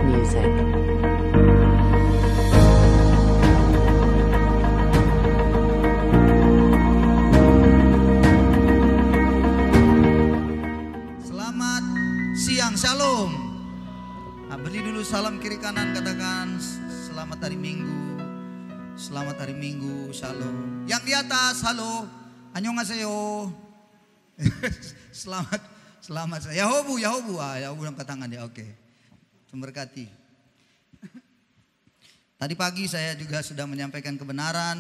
house music. Selamat siang, shalom. Nah, beri dulu salam kiri kanan, katakan selamat hari Minggu. Selamat hari Minggu, shalom. Yang di atas, halo, annyeonghaseyo. Selamat. Yahobu, Yahobu angkat tangan ya, oke. Memberkati. Tadi pagi saya juga sudah menyampaikan kebenaran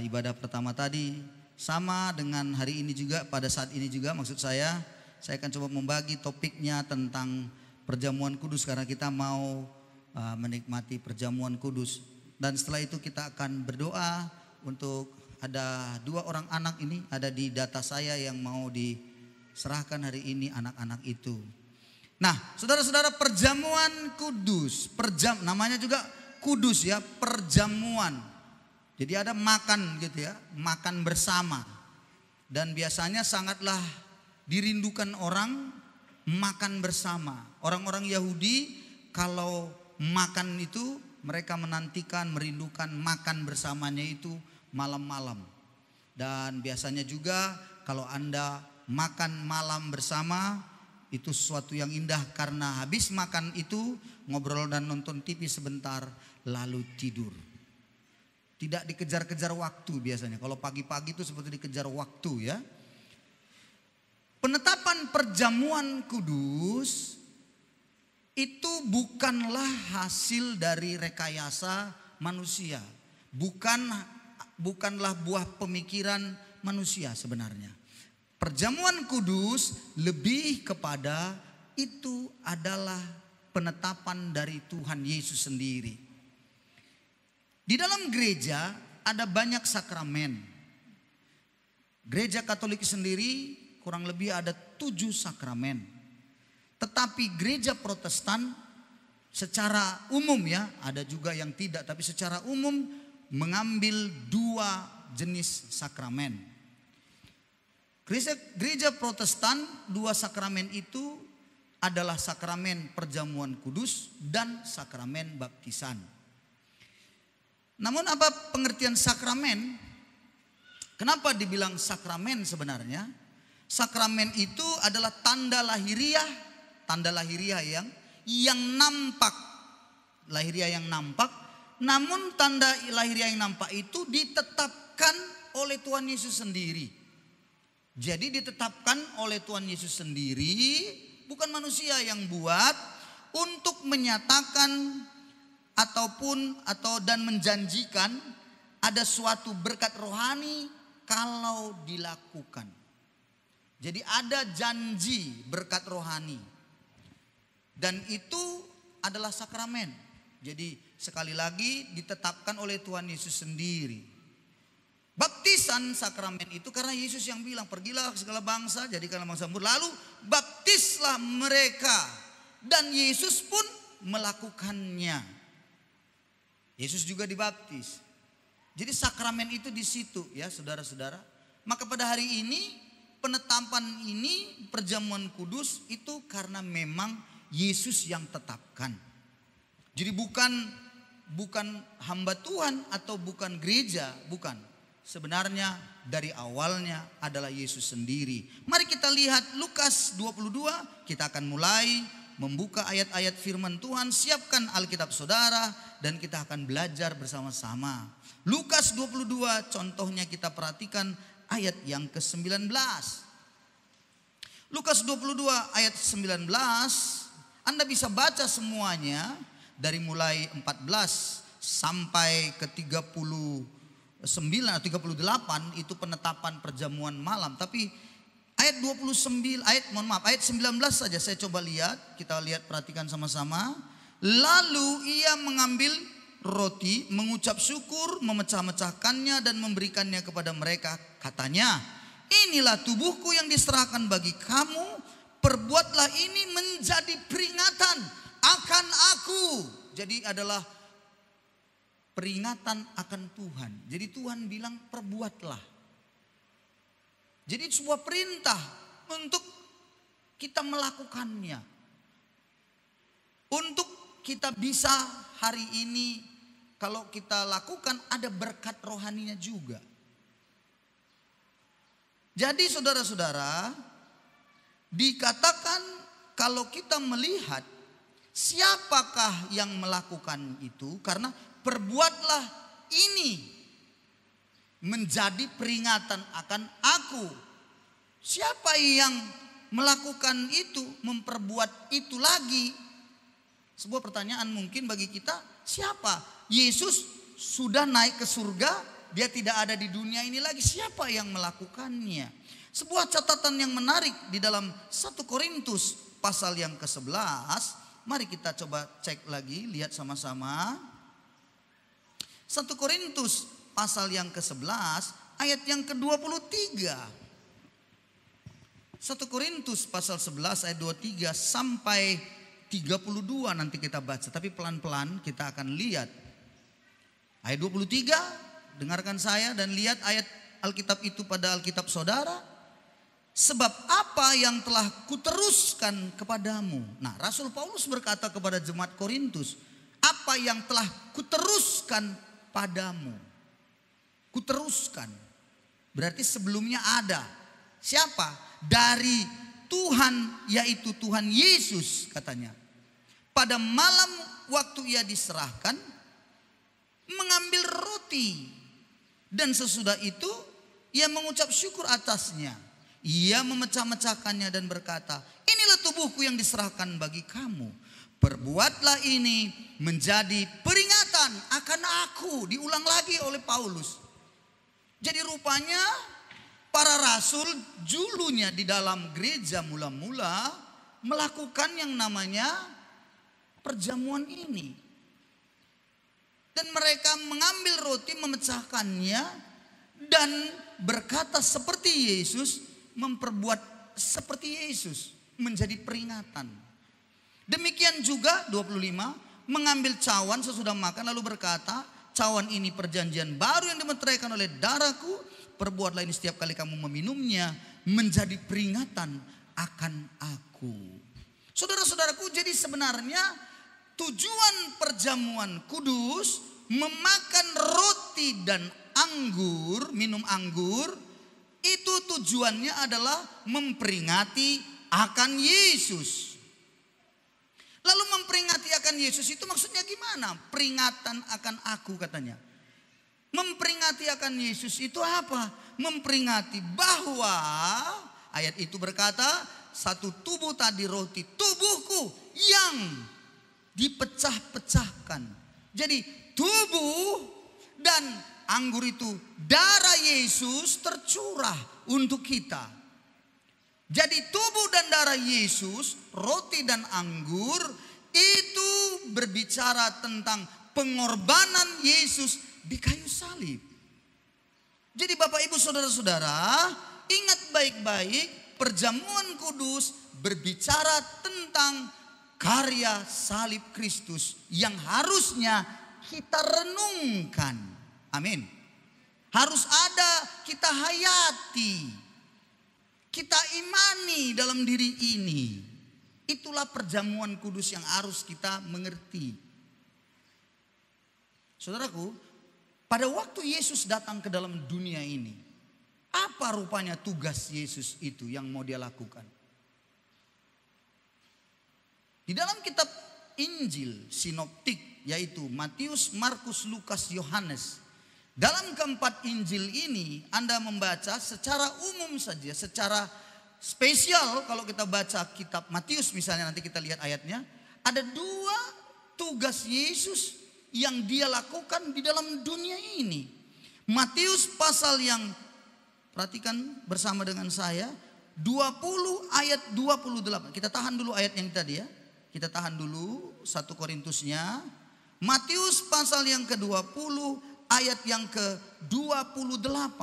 ibadah pertama tadi. Sama dengan hari ini juga, pada saat ini juga maksud saya akan coba membagi topiknya tentang perjamuan kudus karena kita mau menikmati perjamuan kudus. Dan setelah itu kita akan berdoa untuk ada 2 orang anak ini ada di data saya yang mau diserahkan hari ini anak-anak itu. Nah, saudara-saudara, perjamuan kudus, namanya juga kudus ya, perjamuan. Jadi ada makan gitu ya, makan bersama. Dan biasanya sangatlah dirindukan orang makan bersama. Orang-orang Yahudi kalau makan itu mereka menantikan, merindukan makan bersamanya itu malam-malam. Dan biasanya juga kalau Anda makan malam bersama itu sesuatu yang indah karena habis makan itu ngobrol dan nonton TV sebentar lalu tidur. Tidak dikejar-kejar waktu biasanya. Kalau pagi-pagi itu seperti dikejar waktu ya. Penetapan perjamuan kudus itu bukanlah hasil dari rekayasa manusia. Bukanlah buah pemikiran manusia sebenarnya. Perjamuan kudus lebih kepada itu adalah penetapan dari Tuhan Yesus sendiri. Di dalam gereja ada banyak sakramen. Gereja Katolik sendiri kurang lebih ada 7 sakramen. Tetapi gereja Protestan secara umum ya, ada juga yang tidak, tapi secara umum mengambil 2 jenis sakramen. Gereja Protestan 2 sakramen itu adalah sakramen perjamuan kudus dan sakramen baptisan. Namun apa pengertian sakramen? Kenapa dibilang sakramen sebenarnya? Sakramen itu adalah tanda lahiriah yang nampak. Lahiriah yang nampak. Namun tanda lahiriah yang nampak itu ditetapkan oleh Tuhan Yesus sendiri. Jadi ditetapkan oleh Tuhan Yesus sendiri, bukan manusia yang buat, untuk menyatakan dan menjanjikan ada suatu berkat rohani kalau dilakukan. Jadi ada janji berkat rohani. Dan itu adalah sakramen. Jadi sekali lagi ditetapkan oleh Tuhan Yesus sendiri. Baptisan sakramen itu karena Yesus yang bilang, pergilah ke segala bangsa, jadikanlah bangsa murid, lalu baptislah mereka. Dan Yesus pun melakukannya. Yesus juga dibaptis. Jadi sakramen itu di situ ya saudara-saudara. Maka pada hari ini penetapan ini perjamuan kudus itu karena memang Yesus yang tetapkan. Jadi bukan hamba Tuhan atau bukan gereja, bukan. Sebenarnya dari awalnya adalah Yesus sendiri. Mari kita lihat Lukas 22. Kita akan mulai membuka ayat-ayat firman Tuhan. Siapkan Alkitab saudara dan kita akan belajar bersama-sama. Lukas 22 contohnya kita perhatikan ayat yang ke-19. Lukas 22 ayat 19. Anda bisa baca semuanya dari mulai 14 sampai ke 39 atau 38 itu penetapan perjamuan malam. Tapi ayat 19 saja saya coba lihat, kita perhatikan sama-sama. Lalu ia mengambil roti, mengucap syukur, memecah-mecahkannya dan memberikannya kepada mereka. Katanya, inilah tubuhku yang diserahkan bagi kamu, perbuatlah ini menjadi peringatan akan aku. Jadi adalah peringatan akan Tuhan. Jadi Tuhan bilang perbuatlah. Jadi sebuah perintah untuk kita melakukannya. Untuk kita bisa hari ini, kalau kita lakukan, ada berkat rohaninya juga. Jadi saudara-saudara, dikatakan kalau kita melihat siapakah yang melakukan itu, karena perbuatlah ini menjadi peringatan akan aku. Siapa yang melakukan itu, memperbuat itu lagi? Sebuah pertanyaan mungkin bagi kita, siapa? Yesus sudah naik ke surga, dia tidak ada di dunia ini lagi. Siapa yang melakukannya? Sebuah catatan yang menarik di dalam 1 Korintus pasal yang ke-11. Mari kita coba cek lagi, lihat sama-sama. 1 Korintus pasal yang ke-11 ayat yang ke-23. 1 Korintus pasal 11 ayat 23 sampai 32 nanti kita baca. Tapi pelan-pelan kita akan lihat. Ayat 23. Dengarkan saya dan lihat ayat Alkitab itu pada Alkitab saudara. Sebab apa yang telah kuteruskan kepadamu. Nah, Rasul Paulus berkata kepada jemaat Korintus, apa yang telah kuteruskan padamu. Kuteruskan. Berarti sebelumnya ada. Siapa? Dari Tuhan, yaitu Tuhan Yesus katanya. Pada malam waktu ia diserahkan, mengambil roti. Dan sesudah itu ia mengucap syukur atasnya. Ia memecah-mecahkannya dan berkata, inilah tubuhku yang diserahkan bagi kamu. Perbuatlah ini menjadi peringatan akan aku. Diulang lagi oleh Paulus. Jadi rupanya para rasul dulunya di dalam gereja mula-mula melakukan yang namanya perjamuan ini. Dan mereka mengambil roti, memecahkannya, dan berkata seperti Yesus, memperbuat seperti Yesus, menjadi peringatan. Demikian juga 25, mengambil cawan sesudah makan lalu berkata, cawan ini perjanjian baru yang dimeteraikan oleh darahku, perbuatlah ini setiap kali kamu meminumnya, menjadi peringatan akan aku. Saudara-saudaraku, jadi sebenarnya tujuan perjamuan kudus memakan roti dan anggur, minum anggur, itu tujuannya adalah memperingati akan Yesus. Lalu memperingati akan Yesus itu maksudnya gimana? Peringatan akan aku katanya. Memperingati akan Yesus itu apa? Memperingati bahwa ayat itu berkata, satu tubuh tadi roti tubuhku yang dipecah-pecahkan. Jadi tubuh dan anggur itu darah Yesus tercurah untuk kita. Jadi tubuh dan darah Yesus, roti dan anggur itu berbicara tentang pengorbanan Yesus di kayu salib. Jadi Bapak Ibu saudara-saudara, ingat baik-baik, perjamuan kudus berbicara tentang karya salib Kristus yang harusnya kita renungkan. Amin. Harus ada, kita hayati, kita imani dalam diri ini. Itulah perjamuan kudus yang harus kita mengerti. Saudaraku, pada waktu Yesus datang ke dalam dunia ini, apa rupanya tugas Yesus itu yang mau dia lakukan? Di dalam kitab Injil sinoptik, yaitu Matius, Markus, Lukas, Yohanes. Dalam keempat Injil ini Anda membaca secara umum saja, secara spesial kalau kita baca kitab Matius misalnya, nanti kita lihat ayatnya. Ada dua tugas Yesus yang dia lakukan di dalam dunia ini. Matius pasal yang, perhatikan bersama dengan saya, 20 ayat 28. Kita tahan dulu ayat yang tadi ya. Kita tahan dulu 1 Korintusnya. Matius pasal yang ke-20 ayat yang ke-28.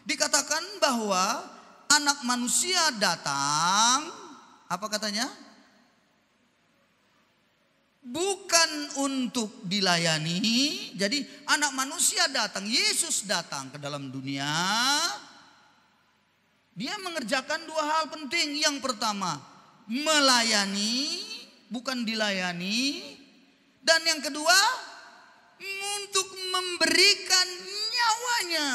Dikatakan bahwa anak manusia datang, apa katanya? Bukan untuk dilayani. Jadi anak manusia datang, Yesus datang ke dalam dunia. Dia mengerjakan dua hal penting. Yang pertama, melayani, bukan dilayani. Dan yang kedua, untuk memberikan nyawanya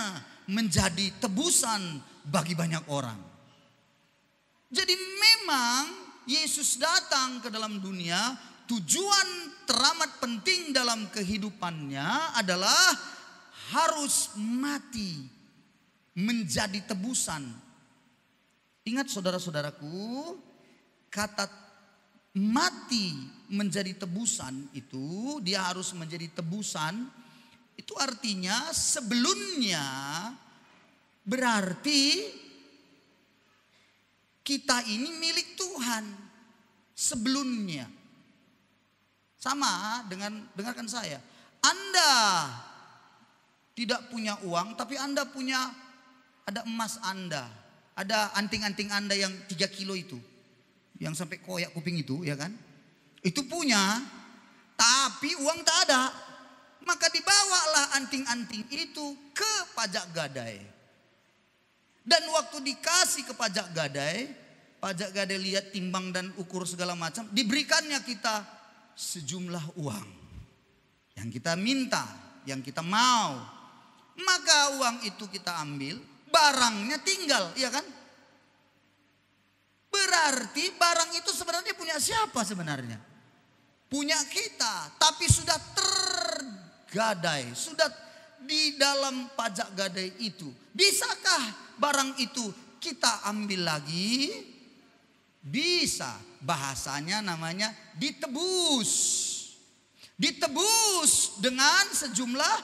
menjadi tebusan bagi banyak orang. Jadi memang Yesus datang ke dalam dunia, tujuan teramat penting dalam kehidupannya adalah harus mati menjadi tebusan. Ingat saudara-saudaraku, kata mati menjadi tebusan itu, dia harus menjadi tebusan. Itu artinya sebelumnya berarti kita ini milik Tuhan. Sebelumnya. Sama dengan, dengarkan saya. Anda tidak punya uang, tapi Anda punya, ada emas Anda. Ada anting-anting Anda yang 3 kilo itu. Yang sampai koyak kuping itu, ya kan? Itu punya, tapi uang tak ada. Maka dibawalah anting-anting itu ke pajak gadai. Dan waktu dikasih ke pajak gadai lihat timbang dan ukur segala macam, diberikannya kita sejumlah uang yang kita minta, yang kita mau. Maka uang itu kita ambil, barangnya tinggal, iya kan? Berarti barang itu sebenarnya punya siapa sebenarnya? Punya kita, tapi sudah tergadai, sudah di dalam pajak gadai itu. Bisakah barang itu kita ambil lagi? Bisa. Bahasanya namanya ditebus. Ditebus dengan sejumlah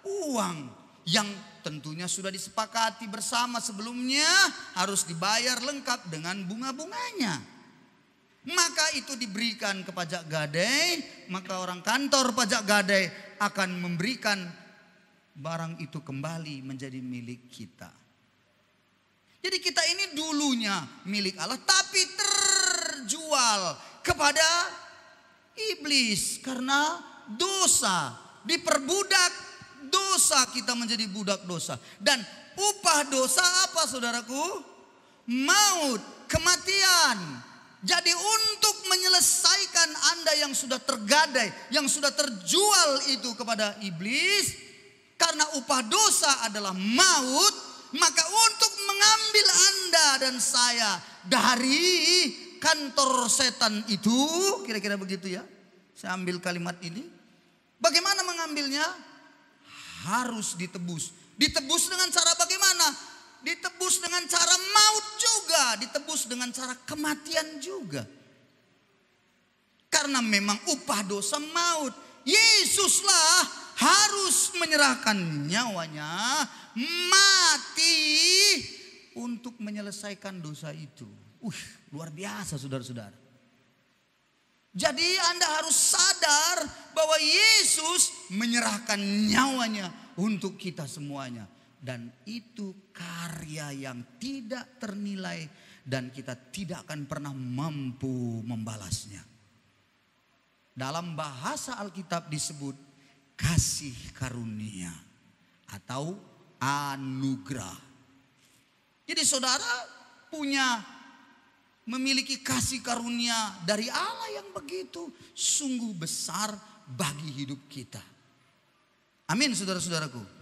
uang yang tentunya sudah disepakati bersama sebelumnya, harus dibayar lengkap dengan bunga-bunganya. Maka itu diberikan ke pajak gadai, maka orang kantor pajak gadai akan memberikan barang itu kembali menjadi milik kita. Jadi kita ini dulunya milik Allah, tapi terjual kepada iblis karena dosa. Diperbudak dosa, kita menjadi budak dosa. Dan upah dosa apa saudaraku? Maut, kematian. Jadi untuk menyelesaikan Anda yang sudah tergadai, yang sudah terjual itu kepada iblis, karena upah dosa adalah maut, maka untuk mengambil Anda dan saya dari kantor setan itu, kira-kira begitu ya. Saya ambil kalimat ini. Bagaimana mengambilnya? Harus ditebus. Ditebus dengan cara bagaimana? Ditebus dengan cara maut juga, ditebus dengan cara kematian juga. Karena memang upah dosa maut. Yesuslah harus menyerahkan nyawanya, mati untuk menyelesaikan dosa itu. Luar biasa saudara-saudara. Jadi Anda harus sadar bahwa Yesus menyerahkan nyawanya untuk kita semuanya. Dan itu karya yang tidak ternilai dan kita tidak akan pernah mampu membalasnya. Dalam bahasa Alkitab disebut kasih karunia atau anugerah. Jadi saudara memiliki kasih karunia dari Allah yang begitu sungguh besar bagi hidup kita. Amin saudara-saudaraku.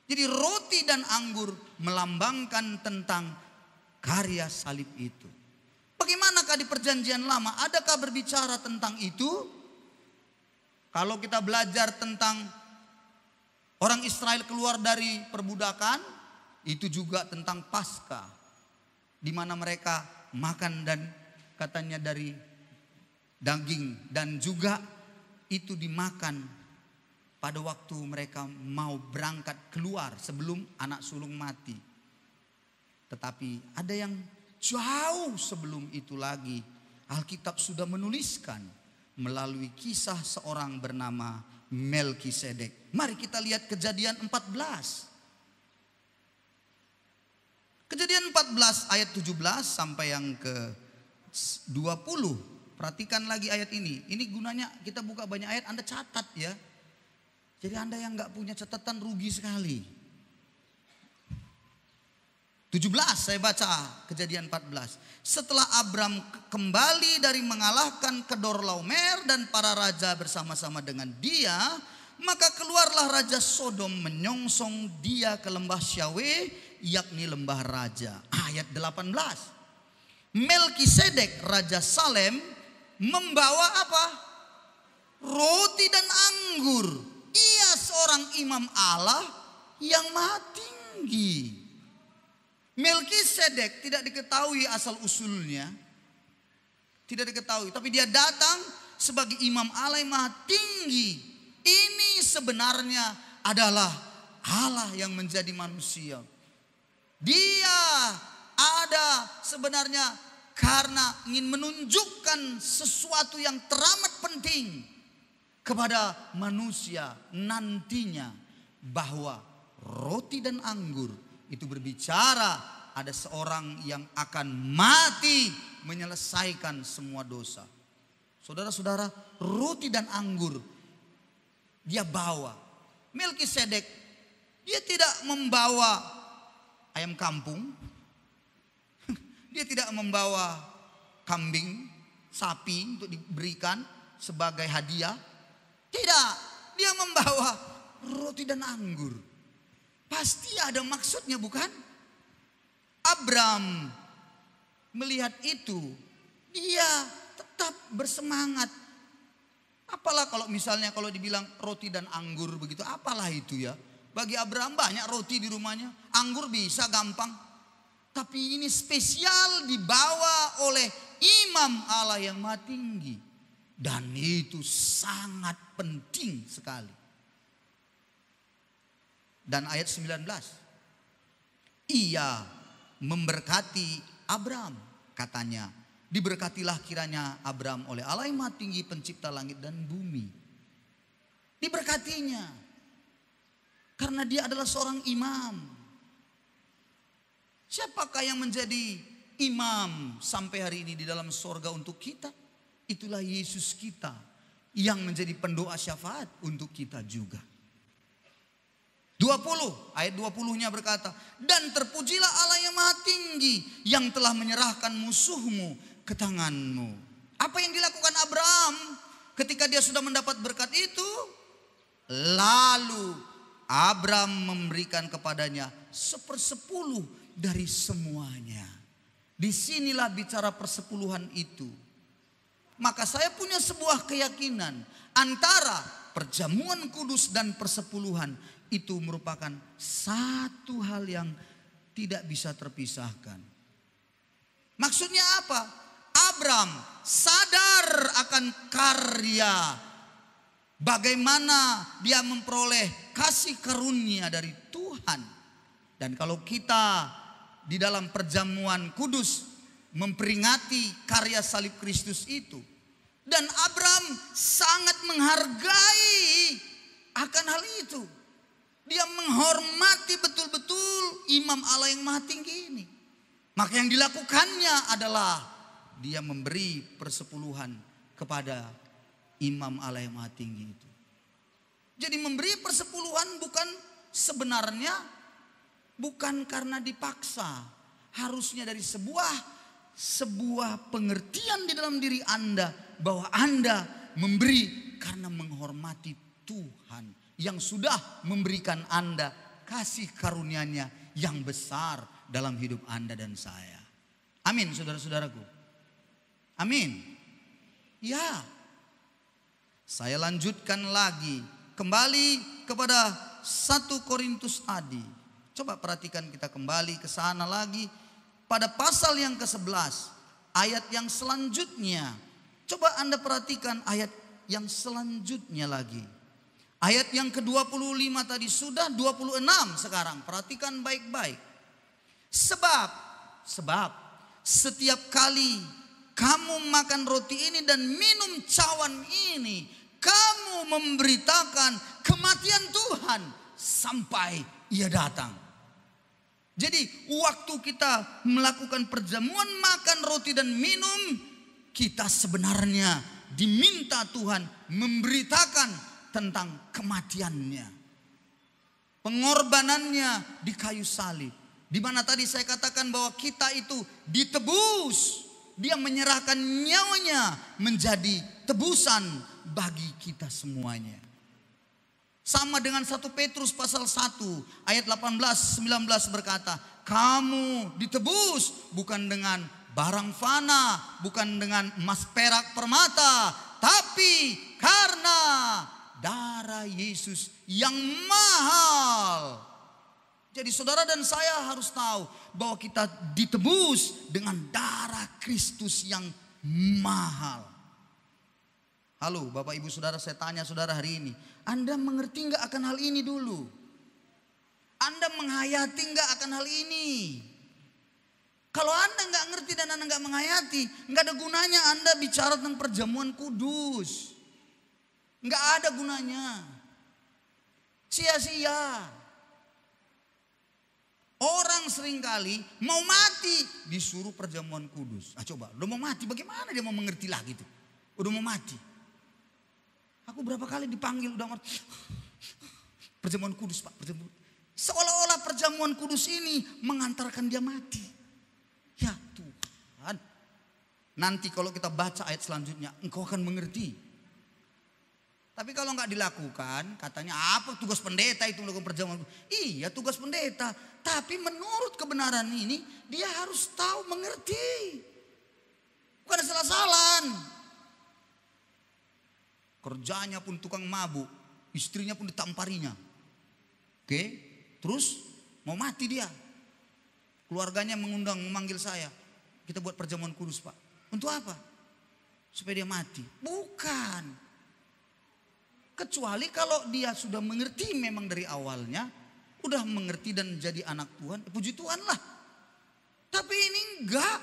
Jadi roti dan anggur melambangkan tentang karya salib itu. Bagaimanakah di perjanjian lama? Adakah berbicara tentang itu? Kalau kita belajar tentang orang Israel keluar dari perbudakan, itu juga tentang Paskah. Di mana mereka makan dan katanya dari daging. Dan juga itu dimakan pada waktu mereka mau berangkat keluar sebelum anak sulung mati. Tetapi ada yang jauh sebelum itu lagi. Alkitab sudah menuliskan melalui kisah seorang bernama Melkisedek. Mari kita lihat Kejadian 14. Kejadian 14 ayat 17 sampai yang ke 20. Perhatikan lagi ayat ini. Ini gunanya kita buka banyak ayat, Anda catat ya. Jadi Anda yang gak punya catatan rugi sekali. 17 17 saya baca Kejadian 14. Setelah Abram kembali dari mengalahkan Kedorlaomer dan para raja bersama-sama dengan dia, maka keluarlah Raja Sodom menyongsong dia ke lembah Syawe, yakni lembah raja. Ayat 18. Melkisedek Raja Salem membawa apa? Roti dan anggur. Ia seorang imam Allah yang maha tinggi. Melkisedek tidak diketahui asal usulnya. Tidak diketahui. Tapi dia datang sebagai imam Allah yang maha tinggi. Ini sebenarnya adalah Allah yang menjadi manusia. Dia ada sebenarnya karena ingin menunjukkan sesuatu yang teramat penting kepada manusia nantinya. Bahwa roti dan anggur itu berbicara ada seorang yang akan mati menyelesaikan semua dosa. Saudara-saudara, roti dan anggur dia bawa. Melkisedek dia tidak membawa ayam kampung. Dia tidak membawa kambing, sapi untuk diberikan sebagai hadiah. Tidak, dia membawa roti dan anggur. Pasti ada maksudnya, bukan? Abram melihat itu, dia tetap bersemangat. Apalah kalau misalnya kalau dibilang roti dan anggur begitu, apalah itu ya. Bagi Abram banyak roti di rumahnya, anggur bisa gampang. Tapi ini spesial dibawa oleh imam Allah yang maha tinggi. Dan itu sangat penting sekali. Dan ayat 19. Ia memberkati Abram, katanya. Diberkatilah kiranya Abram oleh Allah yang maha tinggi, pencipta langit dan bumi. Diberkatinya. Karena dia adalah seorang imam. Siapakah yang menjadi imam sampai hari ini di dalam sorga untuk kita? Itulah Yesus kita yang menjadi pendoa syafaat untuk kita juga. 20 ayat 20-nya berkata, dan terpujilah Allah yang maha tinggi yang telah menyerahkan musuhmu ke tanganmu. Apa yang dilakukan Abram ketika dia sudah mendapat berkat itu? Lalu Abram memberikan kepadanya 1/10 dari semuanya. Disinilah bicara persepuluhan itu. Maka saya punya sebuah keyakinan antara perjamuan kudus dan persepuluhan itu merupakan satu hal yang tidak bisa terpisahkan. Maksudnya apa? Abram sadar akan karya, bagaimana dia memperoleh kasih karunia dari Tuhan. Dan kalau kita di dalam perjamuan kudus memperingati karya salib Kristus itu, dan Abram sangat menghargai akan hal itu. Dia menghormati betul-betul imam Allah yang maha tinggi ini. Maka yang dilakukannya adalah dia memberi persepuluhan kepada imam Allah yang maha tinggi itu. Jadi memberi persepuluhan sebenarnya bukan karena dipaksa. Harusnya dari sebuah pengertian di dalam diri Anda bahwa Anda memberi karena menghormati Tuhan yang sudah memberikan Anda kasih karunia-Nya yang besar dalam hidup Anda dan saya. Amin, saudara-saudaraku. Amin. Ya. Saya lanjutkan lagi kembali kepada 1 Korintus tadi. Coba perhatikan, kita kembali ke sana lagi pada pasal yang ke-11, ayat yang selanjutnya. Coba Anda perhatikan ayat yang selanjutnya lagi. Ayat yang ke-25 tadi sudah, 26 sekarang. Perhatikan baik-baik. Sebab setiap kali kamu makan roti ini dan minum cawan ini, kamu memberitakan kematian Tuhan sampai Ia datang. Jadi waktu kita melakukan perjamuan makan roti dan minum, kita sebenarnya diminta Tuhan memberitakan tentang kematiannya, pengorbanannya di kayu salib, Di mana tadi saya katakan bahwa kita itu ditebus. Dia menyerahkan nyawanya menjadi tebusan bagi kita semuanya. Sama dengan 1 Petrus pasal 1 ayat 18-19 berkata, kamu ditebus bukan dengan barang fana, bukan dengan emas perak permata, tapi karena darah Yesus yang mahal. Jadi saudara dan saya harus tahu bahwa kita ditebus dengan darah Kristus yang mahal. Halo Bapak Ibu Saudara, saya tanya saudara hari ini, Anda mengerti enggak akan hal ini dulu? Anda menghayati enggak akan hal ini? Kalau Anda enggak ngerti dan Anda enggak menghayati, enggak ada gunanya Anda bicara tentang perjamuan kudus. Enggak ada gunanya. Sia-sia. Orang seringkali mau mati disuruh perjamuan kudus. Coba, udah mau mati bagaimana dia mau mengerti lagi tuh? Udah mau mati. Aku berapa kali dipanggil udah mati. Perjamuan kudus Pak, perjamuan. Seolah-olah perjamuan kudus ini mengantarkan dia mati. Ya Tuhan. Nanti kalau kita baca ayat selanjutnya, engkau akan mengerti. Tapi kalau nggak dilakukan, katanya apa tugas pendeta itu melakukan perjamuan? Iya tugas pendeta. Tapi menurut kebenaran ini, dia harus tahu mengerti. Bukan salah-salah. Kerjanya pun tukang mabuk, istrinya pun ditamparinya. Oke, terus mau mati dia. Keluarganya memanggil saya. Kita buat perjamuan kudus Pak. Untuk apa? Supaya dia mati. Bukan. Kecuali kalau dia sudah mengerti memang dari awalnya, udah mengerti dan jadi anak Tuhan, puji Tuhan lah. Tapi ini enggak.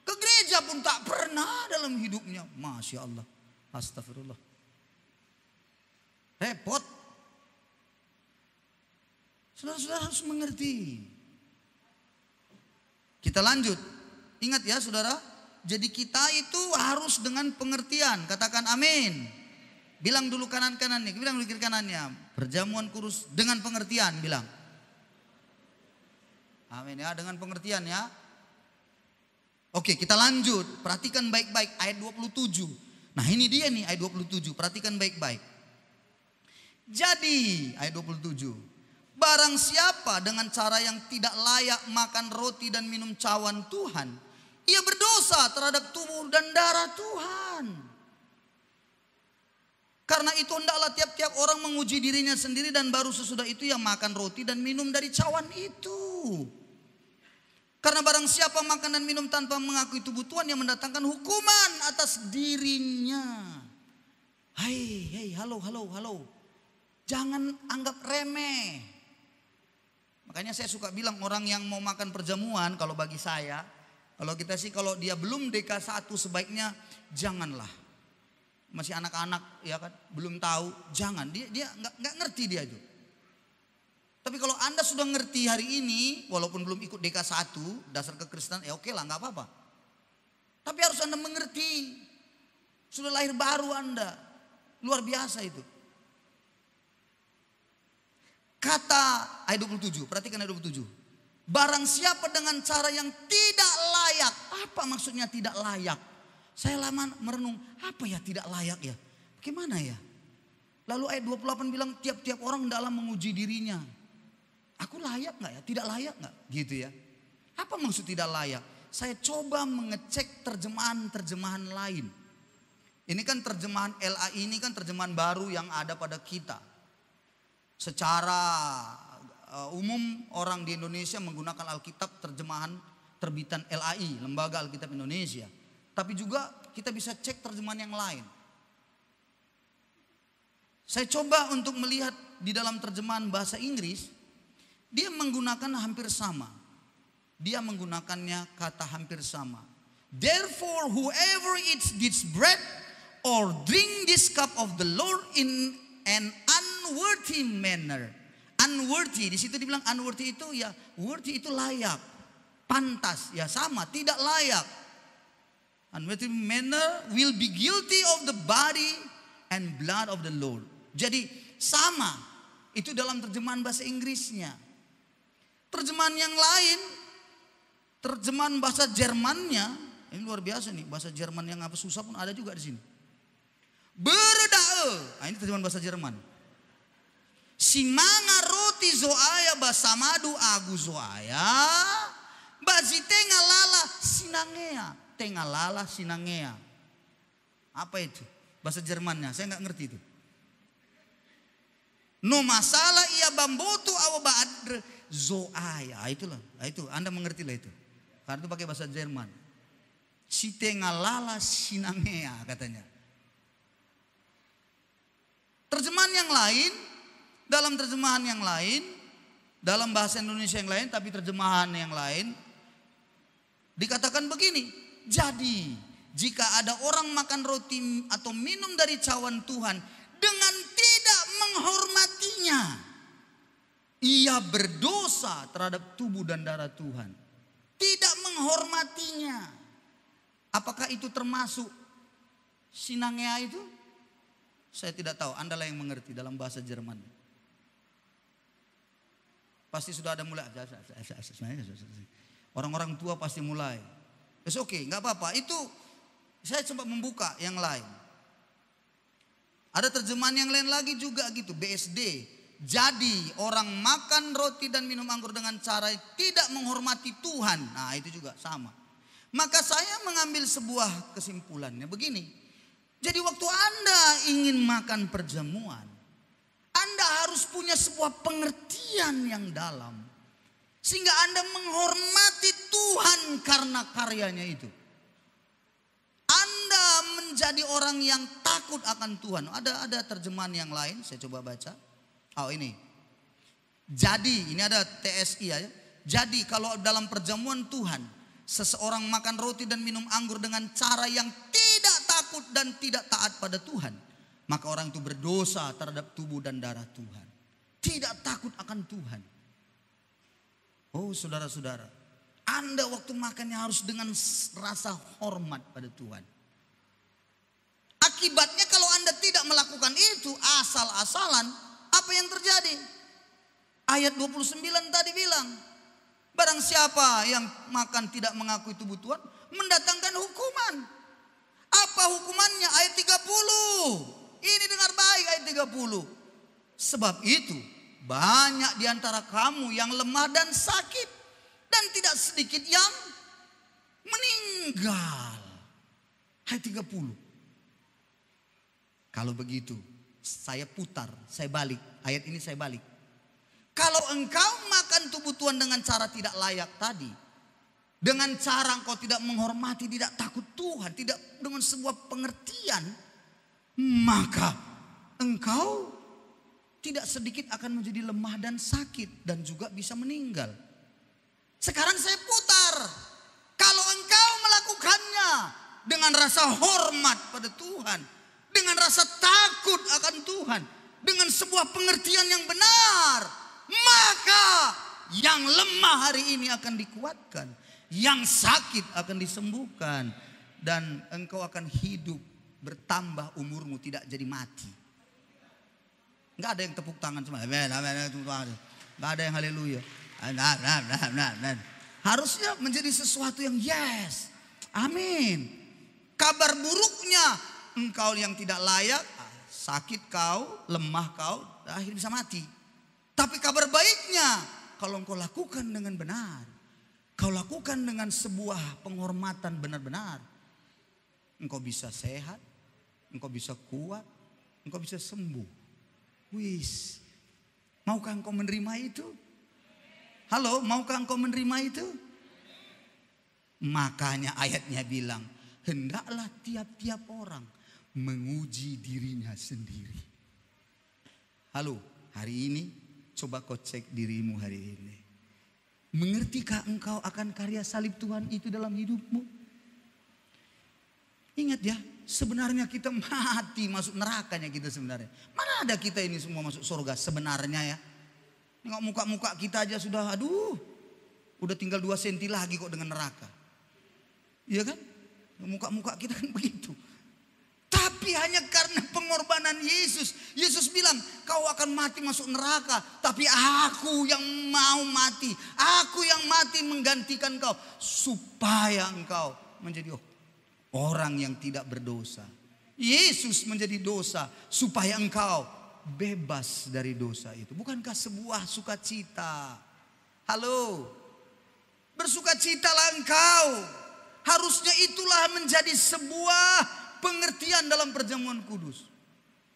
Ke gereja pun tak pernah dalam hidupnya. Masya Allah. Astagfirullah. Repot. Saudara-saudara harus mengerti. Kita lanjut. Ingat ya saudara. Jadi kita itu harus dengan pengertian. Katakan amin. Bilang dulu kanan-kanannya, bilang dulu kiri kanannya. Perjamuan kudus dengan pengertian, bilang. Amin ya, dengan pengertian ya. Oke, kita lanjut. Perhatikan baik-baik ayat 27. Nah ini dia nih ayat 27, perhatikan baik-baik. Jadi ayat 27. Barang siapa dengan cara yang tidak layak makan roti dan minum cawan Tuhan, ia berdosa terhadap tubuh dan darah Tuhan. Karena itu hendaklah tiap-tiap orang menguji dirinya sendiri dan baru sesudah itu ia makan roti dan minum dari cawan itu. Karena barang siapa makan dan minum tanpa mengakui tubuh Tuhan yang mendatangkan hukuman atas dirinya. Hei, halo. Jangan anggap remeh. Makanya saya suka bilang orang yang mau makan perjamuan, kalau bagi saya, kalau kita sih kalau dia belum DK1 sebaiknya janganlah. Masih anak-anak ya kan, belum tahu, jangan, dia nggak ngerti dia itu. Tapi kalau Anda sudah ngerti hari ini, walaupun belum ikut DK1 dasar kekristenan, ya oke lah, nggak apa-apa. Tapi harus Anda mengerti, sudah lahir baru Anda, luar biasa itu. Kata ayat 27, perhatikan ayat 27. Barang siapa dengan cara yang tidak layak, apa maksudnya tidak layak? Saya lama merenung, apa ya tidak layak ya? Bagaimana ya? Lalu ayat 28 bilang tiap-tiap orang dalam menguji dirinya. Aku layak gak ya? Tidak layak gak? Gitu ya. Apa maksud tidak layak? Saya coba mengecek terjemahan-terjemahan lain. Ini kan terjemahan LAI ini kan terjemahan baru yang ada pada kita. Secara umum orang di Indonesia menggunakan Alkitab terjemahan terbitan LAI, Lembaga Alkitab Indonesia. Tapi juga kita bisa cek terjemahan yang lain. Saya coba untuk melihat di dalam terjemahan bahasa Inggris, dia menggunakan hampir sama. Dia menggunakannya kata hampir sama. Therefore whoever eats this bread or drink this cup of the Lord in an unworthy manner. Unworthy, di situ dibilang unworthy itu ya, worthy itu layak, pantas, ya sama, tidak layak. Unworthy manner will be guilty of the body and blood of the Lord. Jadi sama, itu dalam terjemahan bahasa Inggrisnya. Terjemahan yang lain, terjemahan bahasa Jermannya, ini luar biasa nih, bahasa Jerman yang apa susah pun ada juga di sini. Berdae, ini terjemahan bahasa Jerman. Simanga roti zoaya basamadu agu zoaya, bazi tengalala sinangea, tengalala sinangea. Apa itu? Bahasa Jermannya, saya nggak ngerti itu. No masalah ia bambotu awa baadre zoaya, itulah, itu Anda mengerti lah itu. Karena itu pakai bahasa Jerman. Si tengalala sinangea katanya. Terjemahan yang lain, dalam terjemahan yang lain, dalam bahasa Indonesia yang lain, tapi terjemahan yang lain, dikatakan begini. Jadi, jika ada orang makan roti atau minum dari cawan Tuhan dengan tidak menghormatinya, ia berdosa terhadap tubuh dan darah Tuhan. Tidak menghormatinya. Apakah itu termasuk sinangea itu? Saya tidak tahu, Anda lah yang mengerti dalam bahasa Jerman. Pasti sudah ada mulai. Orang-orang tua pasti mulai. It's okay, nggak apa-apa. Itu saya coba membuka yang lain. Ada terjemahan yang lain lagi juga gitu, BSD. Jadi orang makan roti dan minum anggur dengan cara tidak menghormati Tuhan. Nah itu juga sama. Maka saya mengambil sebuah kesimpulannya begini. Jadi waktu Anda ingin makan perjamuan, Anda harus punya sebuah pengertian yang dalam. Sehingga Anda menghormati Tuhan karena karyanya itu. Anda menjadi orang yang takut akan Tuhan. Ada terjemahan yang lain, saya coba baca. Oh ini. Jadi, ini ada TSI ya. Jadi kalau dalam perjamuan Tuhan, seseorang makan roti dan minum anggur dengan cara yang tidak takut dan tidak taat pada Tuhan, maka orang itu berdosa terhadap tubuh dan darah Tuhan. Tidak takut akan Tuhan. Oh saudara-saudara, Anda waktu makannya harus dengan rasa hormat pada Tuhan. Akibatnya kalau Anda tidak melakukan itu asal-asalan, apa yang terjadi? Ayat 29 tadi bilang, barang siapa yang makan tidak mengakui tubuh Tuhan, mendatangkan hukuman. Apa hukumannya? Ayat 30. Ini dengar baik ayat 30. Sebab itu banyak di antara kamu yang lemah dan sakit, dan tidak sedikit yang meninggal. Ayat 30. Kalau begitu saya putar, saya balik. Ayat ini saya balik. Kalau engkau makan tubuh Tuhan dengan cara tidak layak tadi, dengan cara engkau tidak menghormati, tidak takut Tuhan, tidak dengan sebuah pengertian, maka engkau tidak sedikit akan menjadi lemah dan sakit dan juga bisa meninggal. Sekarang saya putar. Kalau engkau melakukannya dengan rasa hormat pada Tuhan, dengan rasa takut akan Tuhan, dengan sebuah pengertian yang benar, maka yang lemah hari ini akan dikuatkan, yang sakit akan disembuhkan, dan engkau akan hidup bertambah umurmu, tidak jadi mati. Nggak ada yang tepuk tangan cuma, nggak ada yang haleluya. Harusnya menjadi sesuatu yang yes, amin. Kabar buruknya, engkau yang tidak layak, sakit kau, lemah kau, akhirnya bisa mati. Tapi kabar baiknya, kalau engkau lakukan dengan benar, kau lakukan dengan sebuah penghormatan benar-benar, engkau bisa sehat, engkau bisa kuat, engkau bisa sembuh. Wis, maukah engkau menerima itu? Halo, maukah engkau menerima itu? Makanya ayatnya bilang, hendaklah tiap-tiap orang menguji dirinya sendiri. Halo, hari ini coba kau cek dirimu hari ini. Mengertikah engkau akan karya salib Tuhan itu dalam hidupmu? Ingat ya, sebenarnya kita mati masuk nerakanya kita sebenarnya. Mana ada kita ini semua masuk surga sebenarnya ya. Nengok muka-muka kita aja sudah udah tinggal 2 senti lagi kok dengan neraka. Iya kan? Muka-muka kita kan begitu. Tapi Tapi hanya karena pengorbanan Yesus. Yesus bilang, kau akan mati masuk neraka. Tapi aku yang mau mati. Aku yang mati menggantikan kau. Supaya engkau menjadi orang yang tidak berdosa. Yesus menjadi dosa. Supaya engkau bebas dari dosa itu. Bukankah sebuah sukacita? Halo. Bersukacitalah engkau. Harusnya itulah menjadi sebuah pengertian dalam perjamuan kudus.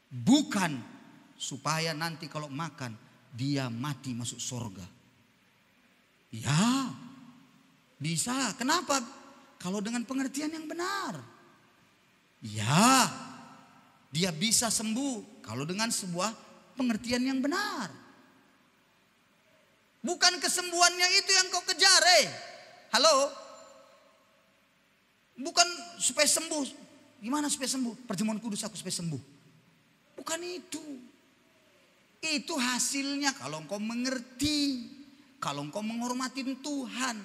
Bukan supaya nanti kalau makan dia mati masuk surga. Ya, bisa. Kenapa? Kalau dengan pengertian yang benar. Ya, dia bisa sembuh kalau dengan sebuah pengertian yang benar. Bukan kesembuhannya itu yang kau kejar. Halo. Bukan supaya sembuh. Gimana supaya sembuh? Perjamuan kudus aku supaya sembuh. Bukan itu. Itu hasilnya kalau engkau mengerti. Kalau engkau menghormati Tuhan.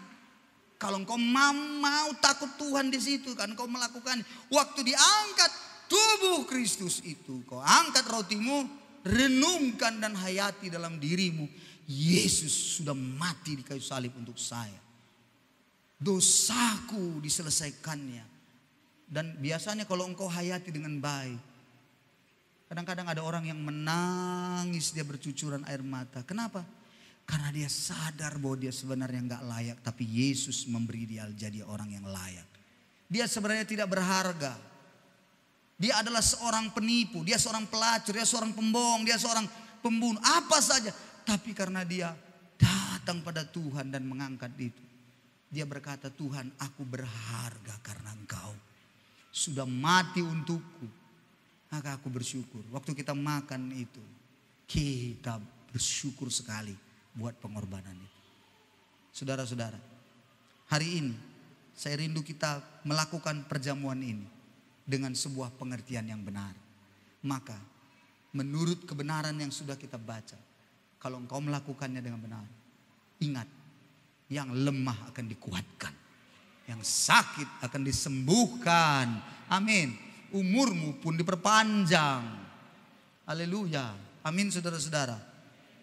Kalau engkau mau takut Tuhan di situ. Kan engkau melakukan. Waktu diangkat tubuh Kristus itu. Kau angkat rotimu. Renungkan dan hayati dalam dirimu. Yesus sudah mati di kayu salib untuk saya. Dosaku diselesaikannya. Dan biasanya kalau engkau hayati dengan baik. Kadang-kadang ada orang yang menangis, dia bercucuran air mata. Kenapa? Karena dia sadar bahwa dia sebenarnya enggak layak. Tapi Yesus memberi dia jadi orang yang layak. Dia sebenarnya tidak berharga. Dia adalah seorang penipu, dia seorang pelacur, dia seorang pembohong, dia seorang pembunuh. Apa saja. Tapi karena dia datang pada Tuhan dan mengangkat itu. Dia berkata, Tuhan aku berharga karena engkau sudah mati untukku. Maka aku bersyukur. Waktu kita makan itu, kita bersyukur sekali buat pengorbanan itu. Saudara-saudara, hari ini saya rindu kita melakukan perjamuan ini dengan sebuah pengertian yang benar. Maka menurut kebenaran yang sudah kita baca, kalau engkau melakukannya dengan benar, ingat, yang lemah akan dikuatkan. Yang sakit akan disembuhkan. Amin. Umurmu pun diperpanjang. Haleluya. Amin saudara-saudara.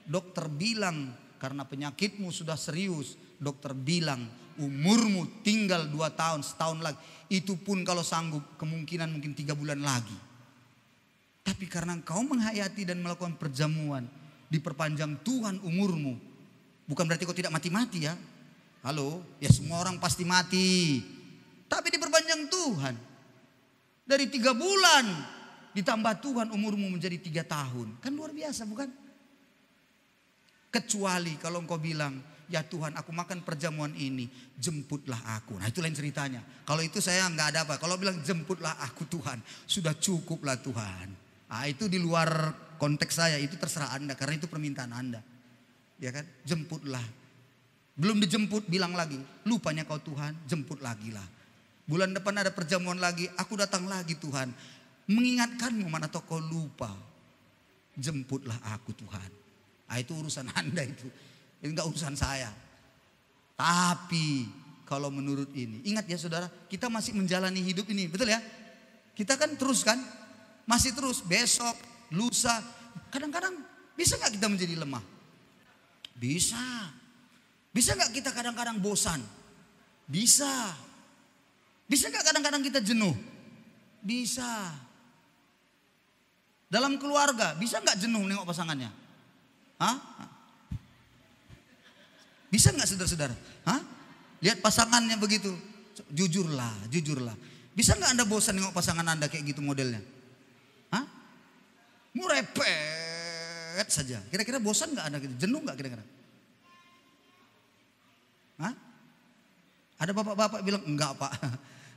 Dokter bilang karena penyakitmu sudah serius. Dokter bilang umurmu tinggal 2 tahun, setahun lagi. Itu pun kalau sanggup kemungkinan mungkin 3 bulan lagi. Tapi karena engkau menghayati dan melakukan perjamuan. Diperpanjang Tuhan umurmu. Bukan berarti kau tidak mati-mati ya. Halo, ya semua orang pasti mati. Tapi diperpanjang Tuhan. Dari 3 bulan ditambah Tuhan umurmu menjadi 3 tahun. Kan luar biasa bukan? Kecuali kalau engkau bilang, ya Tuhan aku makan perjamuan ini, jemputlah aku. Nah itu lain ceritanya. Kalau itu saya nggak ada apa. Kalau bilang jemputlah aku Tuhan, sudah cukuplah Tuhan. Nah itu di luar konteks saya, itu terserah Anda. Karena itu permintaan Anda. Ya kan, jemputlah. Belum dijemput bilang lagi, lupanya kau Tuhan, jemput lagi lah. Bulan depan ada perjamuan lagi, aku datang lagi Tuhan. Mengingatkanmu mana tahu kau lupa. Jemputlah aku Tuhan. Nah, itu urusan Anda itu. Ini enggak urusan saya. Tapi kalau menurut ini, ingat ya saudara, kita masih menjalani hidup ini, betul ya? Kita kan terus kan, masih terus besok, lusa. Kadang-kadang bisa nggak kita menjadi lemah? Bisa. Bisa nggak kita kadang-kadang bosan? Bisa. Bisa nggak kadang-kadang kita jenuh? Bisa. Dalam keluarga, bisa nggak jenuh nengok pasangannya? Hah? Bisa nggak saudara-saudara? Hah? Lihat pasangannya begitu, jujurlah, jujurlah. Bisa nggak Anda bosan nengok pasangan Anda kayak gitu modelnya? Hah? Murepet saja. Kira-kira bosan nggak Anda gitu? Jenuh nggak kira-kira? Hah? Ada bapak-bapak bilang, enggak pak,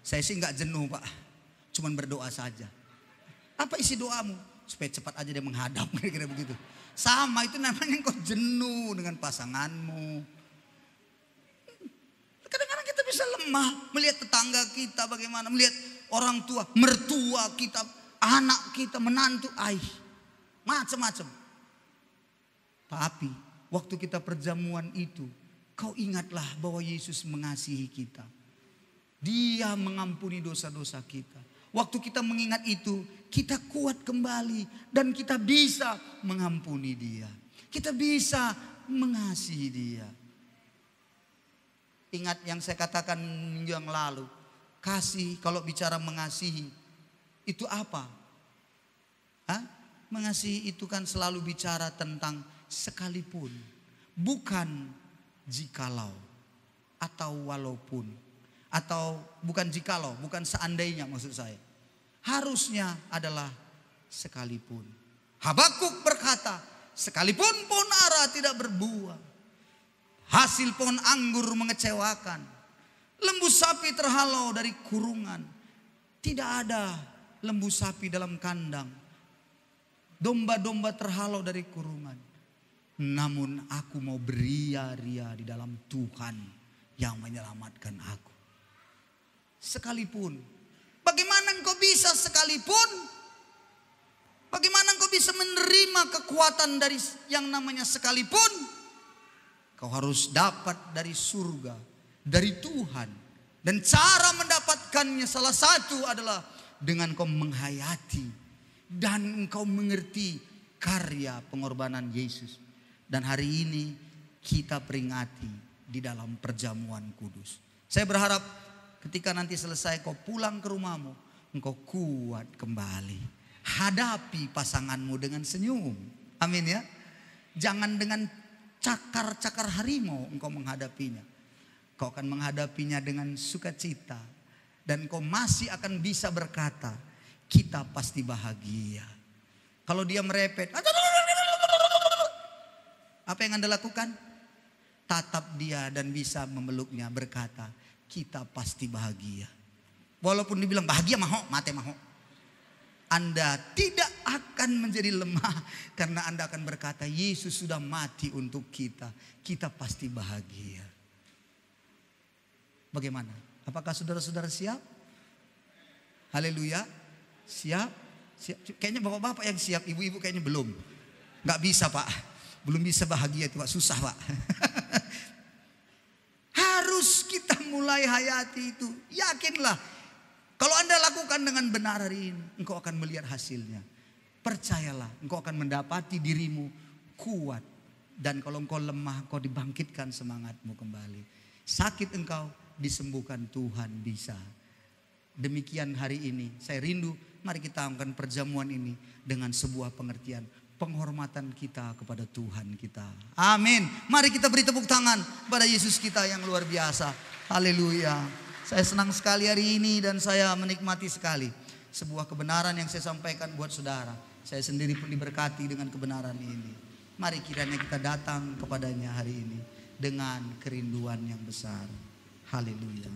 saya sih enggak jenuh pak, cuman berdoa saja. Apa isi doamu? Supaya cepat aja dia menghadap, kira-kira begitu. Sama itu namanya kau jenuh dengan pasanganmu. Kadang-kadang kita bisa lemah melihat tetangga kita bagaimana, melihat orang tua, mertua kita, anak kita, menantu, macam-macam. Tapi waktu kita perjamuan itu, kau ingatlah bahwa Yesus mengasihi kita. Dia mengampuni dosa-dosa kita. Waktu kita mengingat itu, kita kuat kembali dan kita bisa mengampuni dia. Kita bisa mengasihi dia. Ingat yang saya katakan minggu yang lalu, kasih kalau bicara mengasihi itu apa? Hah? Mengasihi itu kan selalu bicara tentang sekalipun, bukan jikalau atau walaupun, atau bukan jikalau, bukan seandainya maksud saya. Harusnya adalah sekalipun. Habakuk berkata, sekalipun pohon ara tidak berbuah, hasil pohon anggur mengecewakan, lembu sapi terhalau dari kurungan, tidak ada lembu sapi dalam kandang, domba-domba terhalau dari kurungan. Namun aku mau beria-ria di dalam Tuhan yang menyelamatkan aku. Sekalipun. Bagaimana engkau bisa sekalipun? Bagaimana engkau bisa menerima kekuatan dari yang namanya sekalipun? Kau harus dapat dari surga, dari Tuhan. Dan cara mendapatkannya salah satu adalah dengan kau menghayati dan engkau mengerti karya pengorbanan Yesus. Dan hari ini kita peringati di dalam perjamuan kudus. Saya berharap ketika nanti selesai kau pulang ke rumahmu, engkau kuat kembali. Hadapi pasanganmu dengan senyum. Amin ya. Jangan dengan cakar-cakar harimau engkau menghadapinya. Kau akan menghadapinya dengan sukacita. Dan kau masih akan bisa berkata, kita pasti bahagia. Kalau dia merepet, apa yang Anda lakukan? Tatap dia dan bisa memeluknya, berkata, kita pasti bahagia. Walaupun dibilang bahagia maho, mate maho. Anda tidak akan menjadi lemah karena Anda akan berkata, Yesus sudah mati untuk kita. Kita pasti bahagia. Bagaimana? Apakah saudara-saudara siap? Haleluya. Siap? Siap? Kayaknya bapak-bapak yang siap, ibu-ibu kayaknya belum. Gak bisa Pak. Belum bisa bahagia itu Pak, susah Pak. Harus kita mulai hayati itu. Yakinlah. Kalau Anda lakukan dengan benar hari ini, engkau akan melihat hasilnya. Percayalah, engkau akan mendapati dirimu kuat. Dan kalau engkau lemah, engkau dibangkitkan semangatmu kembali. Sakit engkau, disembuhkan Tuhan bisa. Demikian hari ini, saya rindu, mari kita lakukan perjamuan ini dengan sebuah pengertian. Penghormatan kita kepada Tuhan kita. Amin. Mari kita beri tepuk tangan pada Yesus kita yang luar biasa. Haleluya. Saya senang sekali hari ini dan saya menikmati sekali sebuah kebenaran yang saya sampaikan buat saudara. Saya sendiri pun diberkati dengan kebenaran ini. Mari kiranya kita datang kepadanya hari ini dengan kerinduan yang besar. Haleluya.